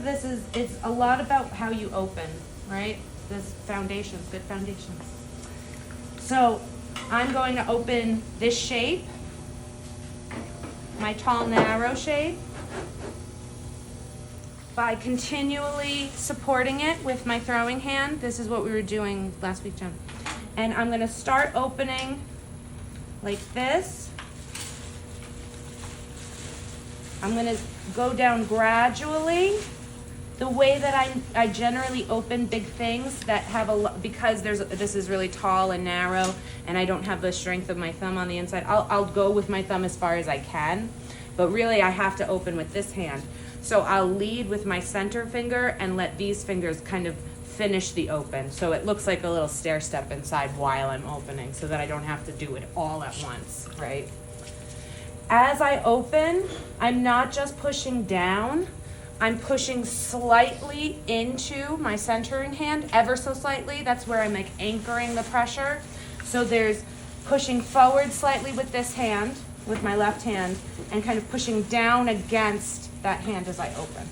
of this is, it's a lot about how you open, right? This foundations, good foundations. So I'm going to open this shape, my tall, narrow shape, by continually supporting it with my throwing hand. This is what we were doing last week, Jen. And I'm gonna start opening like this. I'm gonna go down gradually. The way that I generally open big things that have a lot, because this is really tall and narrow and I don't have the strength of my thumb on the inside, I'll go with my thumb as far as I can, but really I have to open with this hand. So I'll lead with my center finger and let these fingers kind of finish the open. So it looks like a little stair step inside while I'm opening so that I don't have to do it all at once, right? As I open, I'm not just pushing down, I'm pushing slightly into my centering hand, ever so slightly. That's where I'm like anchoring the pressure. So there's pushing forward slightly with this hand, with my left hand, and kind of pushing down against that hand as I open.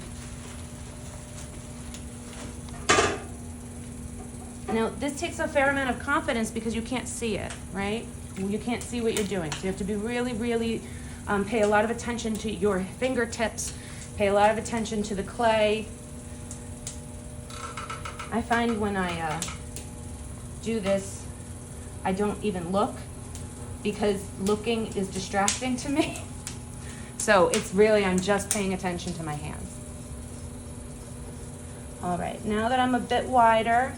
Now, this takes a fair amount of confidence because you can't see it, right? You can't see what you're doing. So you have to be really, really, pay a lot of attention to your fingertips, pay a lot of attention to the clay. I find when I do this, I don't even look because looking is distracting to me. So it's really, I'm just paying attention to my hands. All right, now that I'm a bit wider,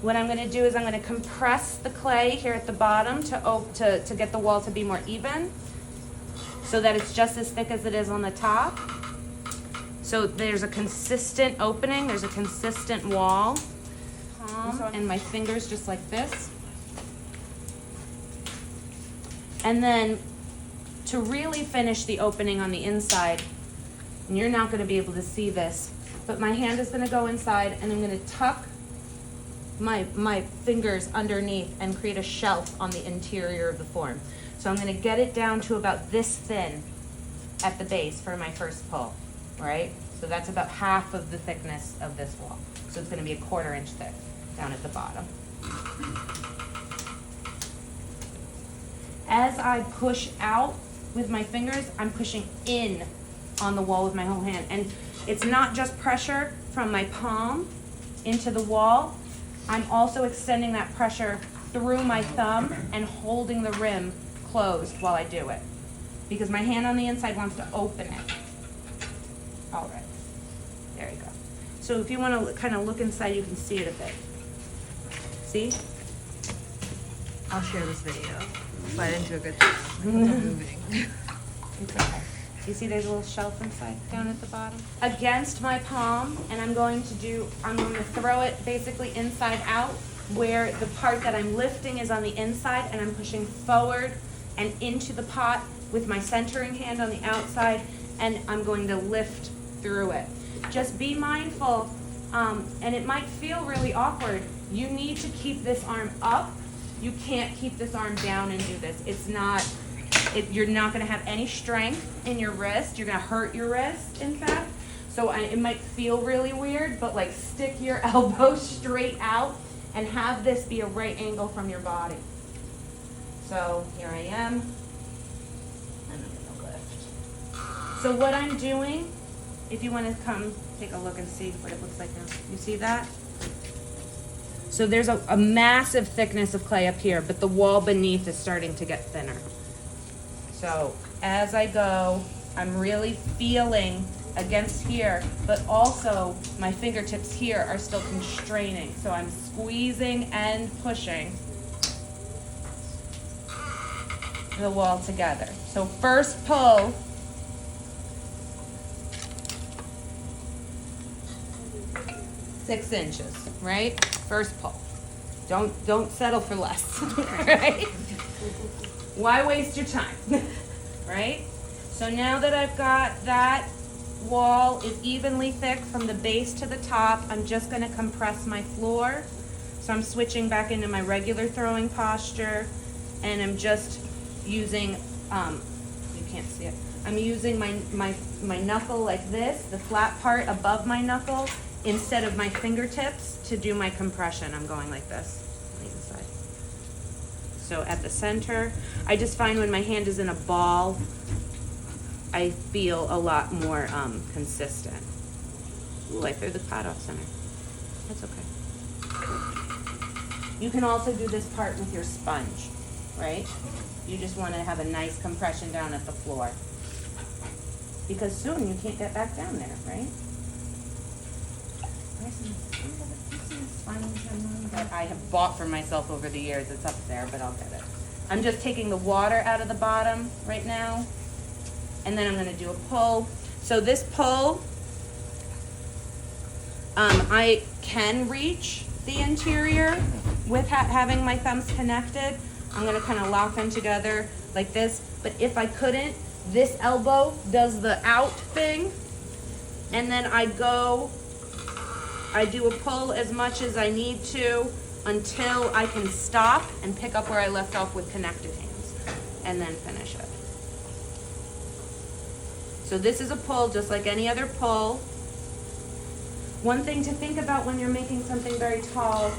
what I'm gonna do is I'm gonna compress the clay here at the bottom to get the wall to be more even so that it's just as thick as it is on the top. So there's a consistent opening, there's a consistent wall. And my fingers just like this. And then to really finish the opening on the inside, and you're not gonna be able to see this, but my hand is gonna go inside and I'm gonna tuck my fingers underneath and create a shelf on the interior of the form. So I'm gonna get it down to about this thin at the base for my first pull, right? So that's about half of the thickness of this wall. So it's gonna be 1/4 inch thick down at the bottom. As I push out with my fingers, I'm pushing in on the wall with my whole hand. And it's not just pressure from my palm into the wall, I'm also extending that pressure through my thumb and holding the rim closed while I do it. Because my hand on the inside wants to open it. All right, there you go. So if you want to kind of look inside, you can see it a bit. See? I'll share this video, but I didn't do a good job. Moving. It's okay. You see there's a little shelf inside, down at the bottom? Against my palm, and I'm going to throw it basically inside out, where the part that I'm lifting is on the inside, and I'm pushing forward and into the pot with my centering hand on the outside, and I'm going to lift through it. Just be mindful, and it might feel really awkward. You need to keep this arm up. You can't keep this arm down and do this. You're not gonna have any strength in your wrist. You're gonna hurt your wrist, in fact. So it might feel really weird, but like stick your elbow straight out and have this be a right angle from your body. So here I am, and I'm gonna lift. So what I'm doing, if you wanna come take a look and see what it looks like now. You see that? So there's a massive thickness of clay up here, but the wall beneath is starting to get thinner. So as I go, I'm really feeling against here, but also my fingertips here are still constraining. So I'm squeezing and pushing the wall together. So first pull, six inches, right? First pull. Don't settle for less, right? Why waste your time, right? So now that I've got that wall is evenly thick from the base to the top, I'm just gonna compress my floor. So I'm switching back into my regular throwing posture, and I'm just using, you can't see it, I'm using my knuckle like this, the flat part above my knuckle, instead of my fingertips to do my compression. I'm going like this on either side. So at the center, I just find when my hand is in a ball, I feel a lot more consistent. Ooh, I threw the pot off center. That's okay. You can also do this part with your sponge, right? You just want to have a nice compression down at the floor. Because soon you can't get back down there, right? That I have bought for myself over the years. It's up there, but I'll get it. I'm just taking the water out of the bottom right now. And then I'm going to do a pull. So this pull, I can reach the interior with having my thumbs connected. I'm going to kind of lock them together like this. But if I couldn't, this elbow does the out thing. And then I do a pull as much as I need to until I can stop and pick up where I left off with connected hands. And then finish it. So this is a pull just like any other pull. One thing to think about when you're making something very tall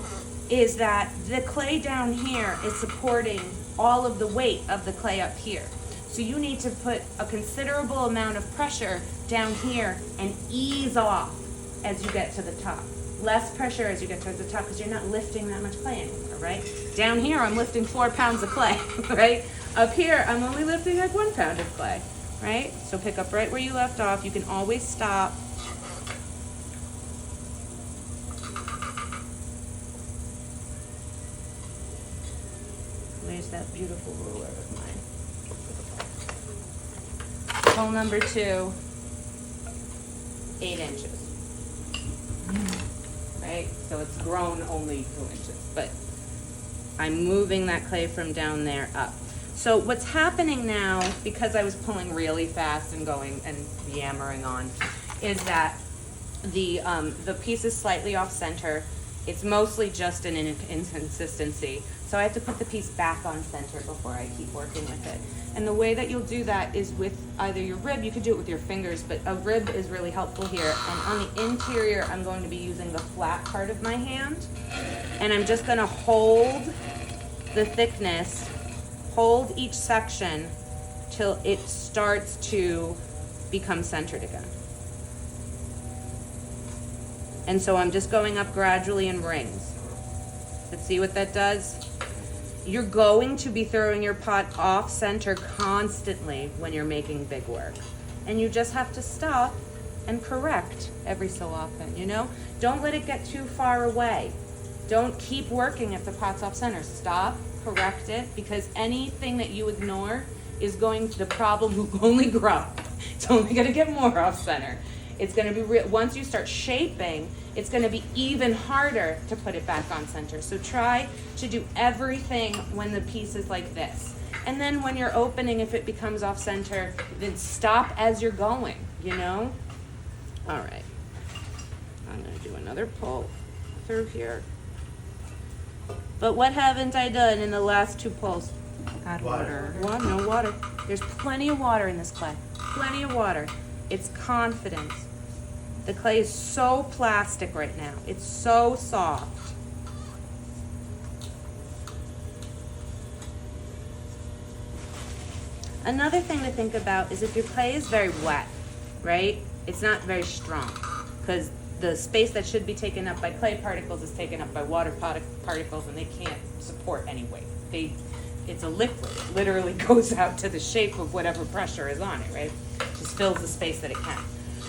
is that the clay down here is supporting all of the weight of the clay up here. So you need to put a considerable amount of pressure down here and ease off as you get to the top. Less pressure as you get towards the top because you're not lifting that much clay anymore, right? Down here I'm lifting 4 pounds of clay, right? Up here I'm only lifting like 1 pound of clay, right? So pick up right where you left off. You can always stop. Where's that beautiful ruler of mine? Hole number 2, 8 inches. Right? So it's grown only 2 inches, but I'm moving that clay from down there up. So what's happening now, because I was pulling really fast and going and yammering on, is that the piece is slightly off center. It's mostly just an inconsistency. So I have to put the piece back on center before I keep working with it. And the way that you'll do that is with either your rib, you could do it with your fingers, but a rib is really helpful here. And on the interior, I'm going to be using the flat part of my hand. And I'm just gonna hold the thickness, hold each section till it starts to become centered again. And so I'm just going up gradually in rings. Let's see what that does. You're going to be throwing your pot off center constantly when you're making big work. And you just have to stop and correct every so often, you know? Don't let it get too far away. Don't keep working if the pot's off center. Stop, correct it, because anything that you ignore is the problem will only grow. It's only gonna get more off center. It's gonna be once you start shaping, it's gonna be even harder to put it back on center. So try to do everything when the piece is like this. And then when you're opening, if it becomes off center, then stop as you're going, you know? All right, I'm gonna do another pull through here. But what haven't I done in the last 2 pulls? Add water. Well, no water. There's plenty of water in this clay. Plenty of water. It's confidence. The clay is so plastic right now. It's so soft. Another thing to think about is if your clay is very wet, right? It's not very strong because the space that should be taken up by clay particles is taken up by water particles and they can't support any weight. It's a liquid. It literally goes out to the shape of whatever pressure is on it, right? Just fills the space that it can.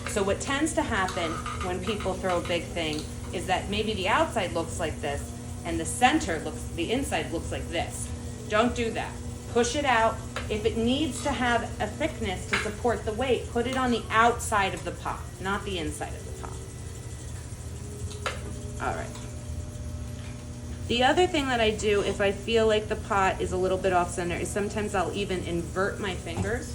So what tends to happen when people throw a big thing is that maybe the outside looks like this and the inside looks like this. Don't do that. Push it out. If it needs to have a thickness to support the weight, put it on the outside of the pot, not the inside of the pot. All right. The other thing that I do if I feel like the pot is a little bit off center is sometimes I'll even invert my fingers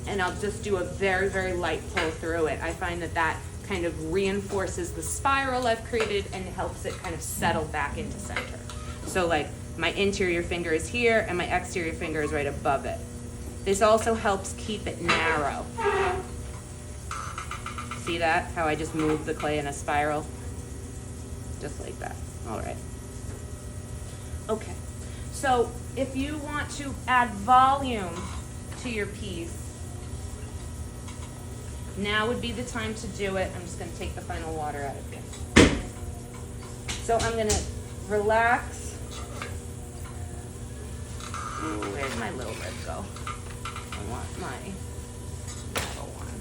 and I'll just do a very, very light pull through it. I find that kind of reinforces the spiral I've created and helps it kind of settle back into center. So like my interior finger is here and my exterior finger is right above it. This also helps keep it narrow. See that? How I just moved the clay in a spiral? Just like that. All right. Okay. So if you want to add volume to your piece, now would be the time to do it. I'm just going to take the final water out of this. So I'm going to relax. Ooh, where'd my little bit go? I want my metal one.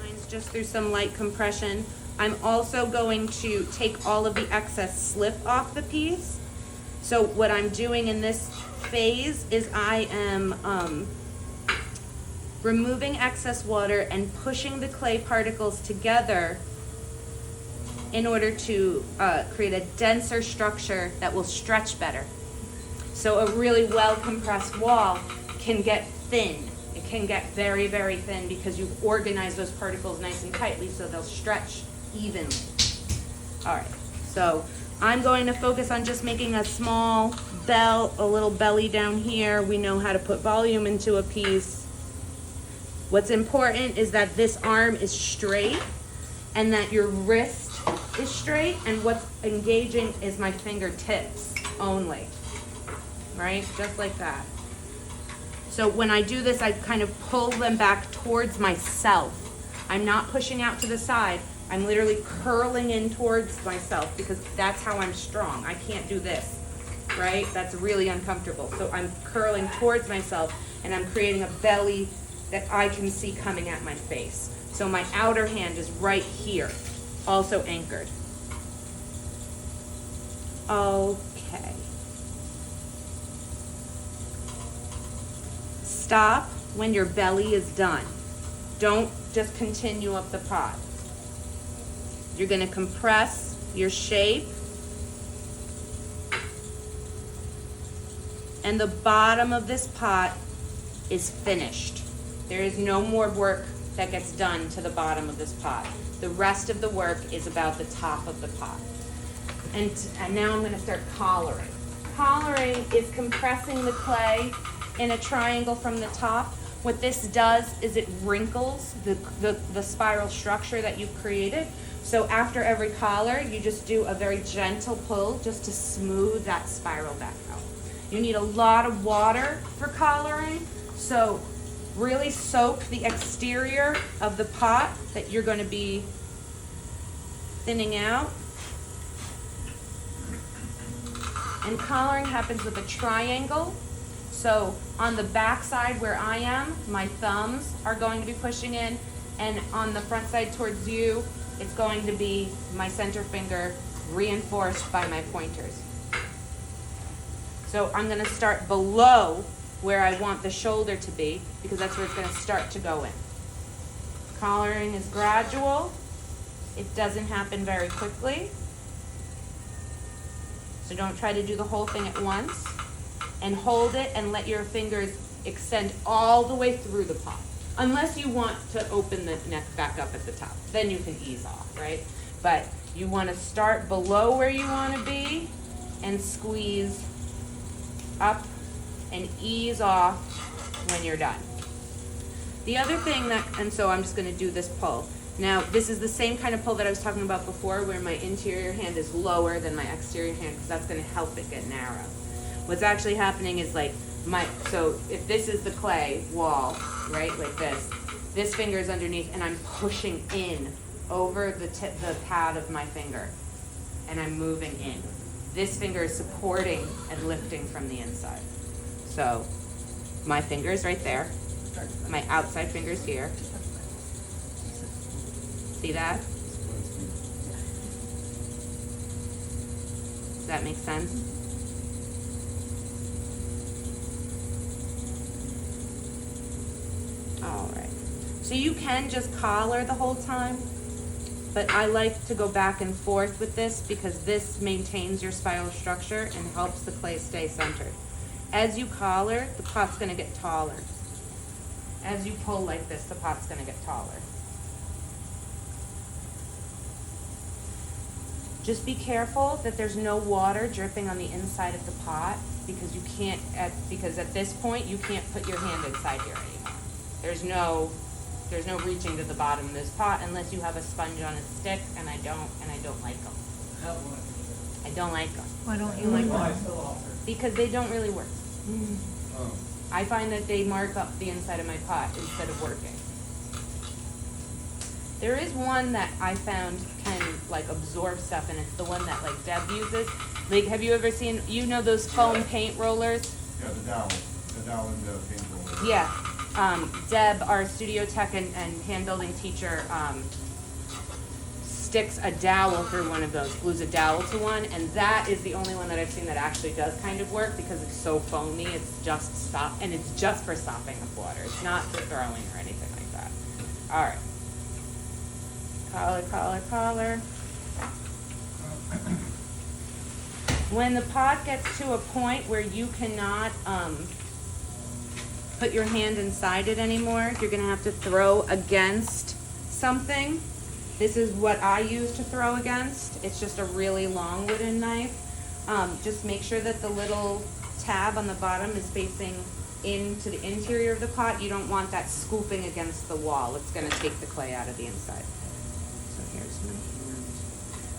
Mine's just through some light compression. I'm also going to take all of the excess slip off the piece. So what I'm doing in this phase is I am removing excess water and pushing the clay particles together in order to create a denser structure that will stretch better. So a really well compressed wall can get thin. It can get very, very thin because you've organized those particles nice and tightly so they'll stretch evenly. All right, so I'm going to focus on just making a small bell, a little belly down here. We know how to put volume into a piece. What's important is that this arm is straight and that your wrist is straight, and what's engaging is my fingertips only, right? Just like that. So when I do this, I kind of pull them back towards myself. I'm not pushing out to the side. I'm literally curling in towards myself because that's how I'm strong. I can't do this, right? That's really uncomfortable. So I'm curling towards myself and I'm creating a belly that I can see coming at my face. So my outer hand is right here, also anchored. Okay. Stop when your belly is done. Don't just continue up the pot. You're going to compress your shape. And the bottom of this pot is finished. There is no more work that gets done to the bottom of this pot. The rest of the work is about the top of the pot. And now I'm going to start collaring. Collaring is compressing the clay in a triangle from the top. What this does is it wrinkles the spiral structure that you've created. So after every collar, you just do a very gentle pull just to smooth that spiral back out. You need a lot of water for collaring, so really soak the exterior of the pot that you're going to be thinning out. And collaring happens with a triangle. So on the back side where I am, my thumbs are going to be pushing in, and on the front side towards you, it's going to be my center finger reinforced by my pointers. So I'm going to start below where I want the shoulder to be because that's where it's going to start to go in. Collaring is gradual. It doesn't happen very quickly. So don't try to do the whole thing at once. And hold it and let your fingers extend all the way through the pot. Unless you want to open the neck back up at the top. Then you can ease off, right? But you want to start below where you want to be and squeeze up and ease off when you're done. The other thing and so I'm just going to do this pull. Now, this is the same kind of pull that I was talking about before where my interior hand is lower than my exterior hand because that's going to help it get narrow. What's actually happening is so if this is the clay wall, right, like this finger is underneath and I'm pushing in over the pad of my finger and I'm moving in. This finger is supporting and lifting from the inside. So my finger is right there. My outside finger is here. See that? Does that make sense? All right. So you can just collar the whole time, but I like to go back and forth with this because this maintains your spiral structure and helps the clay stay centered. As you collar, the pot's going to get taller. As you pull like this, the pot's going to get taller. Just be careful that there's no water dripping on the inside of the pot, because you can't, because at this point, you can't put your hand inside here anymore. There's no reaching to the bottom of this pot unless you have a sponge on a stick, and I don't like them. I don't like them. Why don't you like Why them? still offer? Because they don't really work. Oh. I find that they mark up the inside of my pot instead of working. There is one that I found can like absorb stuff, and it's the one that like Deb uses. Like, have you ever seen, you know those foam paint rollers? Yeah, the dowel and the paint roller. Yeah. Deb, our studio tech and hand building teacher, sticks a dowel through one of those, glues a dowel to one, and that is the only one that I've seen that actually does kind of work, because it's so foamy. It's just and it's just for stopping up water. It's not for throwing or anything like that. All right. Collar, collar, collar. When the pot gets to a point where you cannot put your hand inside it anymore, you're gonna have to throw against something. This is what I use to throw against. It's just a really long wooden knife. Just make sure that the little tab on the bottom is facing into the interior of the pot. You don't want that scooping against the wall. It's gonna take the clay out of the inside. So here's my hand.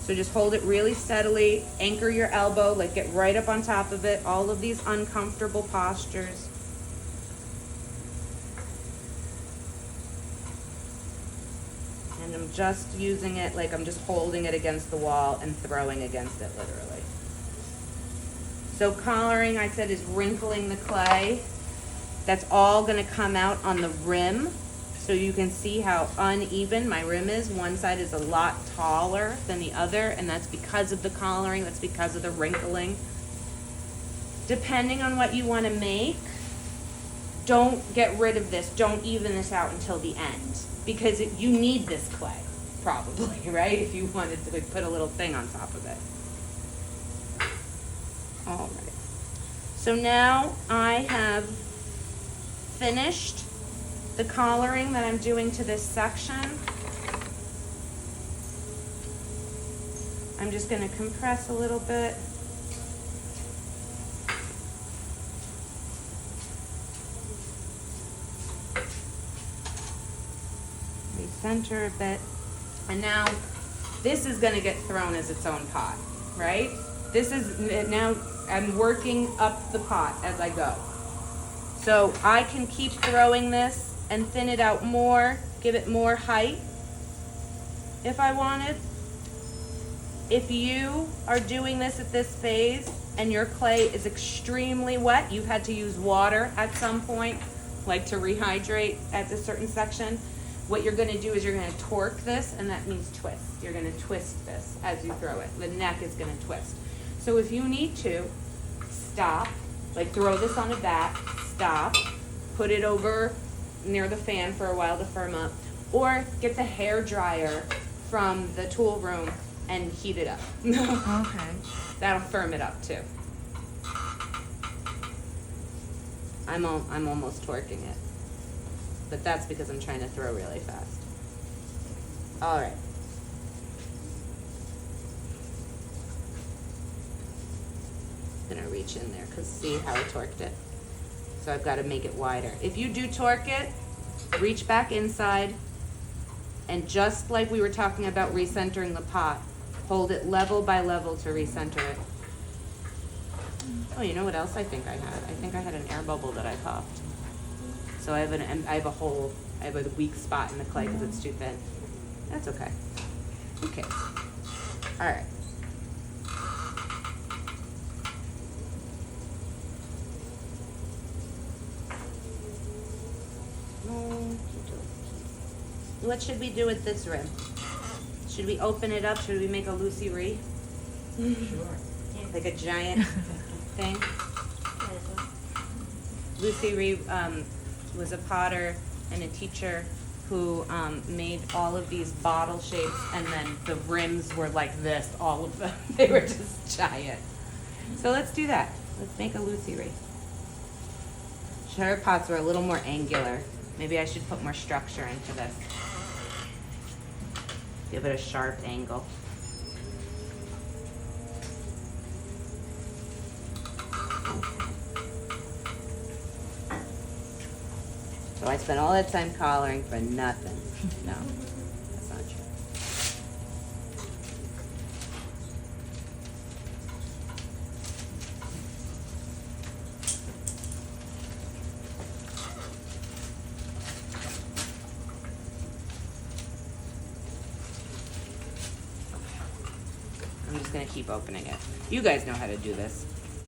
So just hold it really steadily, anchor your elbow, like get right up on top of it, all of these uncomfortable postures. And I'm just using it like I'm just holding it against the wall and throwing against it literally. So collaring, I said, is wrinkling the clay. That's all gonna come out on the rim. So you can see how uneven my rim is. One side is a lot taller than the other, and that's because of the collaring, that's because of the wrinkling. Depending on what you wanna make, don't get rid of this, don't even this out until the end, because you need this clay, probably, right? If you wanted to like, put a little thing on top of it. All right. So now I have finished the collaring that I'm doing to this section. I'm just gonna compress a little bit. Recenter a bit. And now this is gonna get thrown as its own pot, right? This is, now I'm working up the pot as I go. So I can keep throwing this and thin it out more, give it more height if I wanted. If you are doing this at this phase and your clay is extremely wet, you've had to use water at some point, like to rehydrate at a certain section, what you're gonna do is you're gonna torque this, and that means twist. You're gonna twist this as you throw it. The neck is gonna twist. So if you need to, stop, like throw this on a bat, stop, put it over near the fan for a while to firm up, or get the hair dryer from the tool room and heat it up. Okay. That'll firm it up too. I'm almost torquing it, but that's because I'm trying to throw really fast. All right. I'm gonna reach in there because see how I torqued it? So I've got to make it wider. If you do torque it, reach back inside, and just like we were talking about recentering the pot, hold it level by level to recenter it. Oh, you know what else I think I had? I think I had an air bubble that I popped. So I have a weak spot in the clay because it's too thin. That's okay. Okay. All right. What should we do with this rim? Should we open it up? Should we make a Lucy Ree? Sure. Like a giant thing? Lucy Ree was a potter and a teacher who made all of these bottle shapes, and then the rims were like this, all of them. They were just giant. So let's do that. Let's make a Lucy Ree. Her pots were a little more angular. Maybe I should put more structure into this. Give it a sharp angle. I spent all that time collaring for nothing. No, that's not true. I'm just gonna keep opening it. You guys know how to do this.